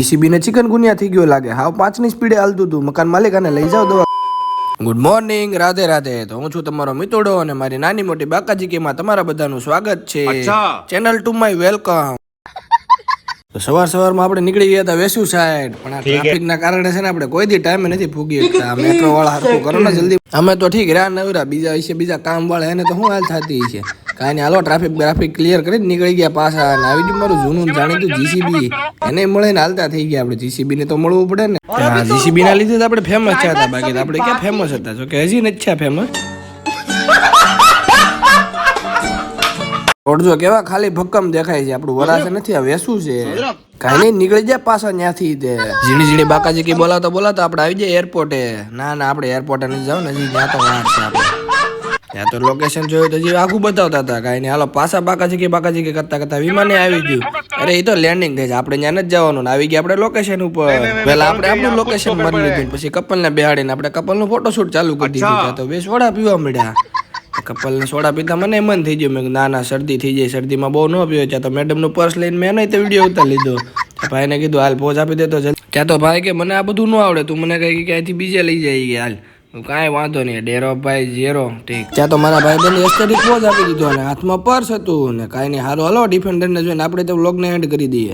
JCB ને chikungunya થઈ ગયો લાગે, હાવ 5ની સ્પીડે હાલતું હતું. મકાન માલિક આને લઈ જાવ દવા. Good morning, Radhe Radhe. તો હું છું તમારો મિતોડો અને મારી નાની મોટી બાકાજી કેમાં તમારા બધાનું સ્વાગત છે. Channel to my welcome. તો સવારમાં આપણે નીકળી ગયા હતા વેસુ સાઈડ, પણ આ ટ્રાફિક ના કારણે છે ને આપણે કોઈ દી ટાઈમે નથી પૂગી શકતા. મેટ્રો વાળા હરખું કરો ને જલ્દી. અમે તો ઠીક રહ્યા નવરા, બીજા કામ વાળા એને તો શું હાલ થતી છે. કાંઈ નહીં, હાલો ટ્રાફિક ક્લિયર કરી નીકળી ગયા પાછા. અને આવી ગયું મારું જૂનું જાણીતું જીસીબી, એને મળે ને હાલતા થઈ ગયા. આપણે જીસીબી ને તો મળવું પડે ને. જીસીબી ના લીધે આપણે ફેમસ થયા હતા, બાકી આપણે ક્યાં ફેમસ હતા? જો કે હજી નથી ફેમસ. જો કેવા ખાલી ભક્કમ દેખાય છે, આપણું વરાસે નથી, આ વેસું છે. કાંઈ નહીં, નીકળી જાય પાછા ત્યાંથી. ઝીણી બાકાજી કે બોલાતા આપણે આવી જાય એરપોર્ટે. ના આપણે એરપોર્ટે નથી જાવ ને, હજી ત્યાં તો વાર છે આપણે. ત્યાં તો લોકેશન જોયું તો હજી આખું બતાવતા હતા. કાંઈ નહીં, હાલો પાછા બાકાજી કે કરતા વિમાને આવી ગયું. અરે એ તો લેન્ડિંગ થઈ છે, આપણે ત્યાં નથી જવાનું. આવી ગયા આપણે લોકેશન ઉપર. પહેલા આપણે આપણું લોકેશન મારી લીધું, પછી કપલને બેહાડીને આપણે કપલનું ફોટોશૂટ ચાલુ કરી દીધું. ત્યાં તો બે સોડા પીવા મળ્યા. કપલને સોડા પીતા મને મન થઈ ગયું. મેં ના શરદી થઈ જાય, શરદીમાં બહુ ન પીવો. ત્યાં તો મેડમનું પર્સ લઈને મેં નહીં તો વિડીયો ઉતાર લીધો. ભાઈને કીધું હાલ પોઝ આપી દેતો જલ્દી. ત્યાં તો ભાઈ કે મને આ બધું ન આવડે, તું મને કઈ ક્યાંયથી બીજે લઈ જાય હાલ. કાંઈ વાંધો નહીં, ડેરો ભાઈ ઝેરો ઠીક. ત્યાં તો મારા ભાઈ બંને એસ્ટેટિક પોઝ આપી દીધો અને હાથમાં પર્સ હતું ને. કાંઈ નહીં, હાલો ડિફેન્ડરને જોઈને આપણે તો વ્લોગને એન્ડ કરી દઈએ.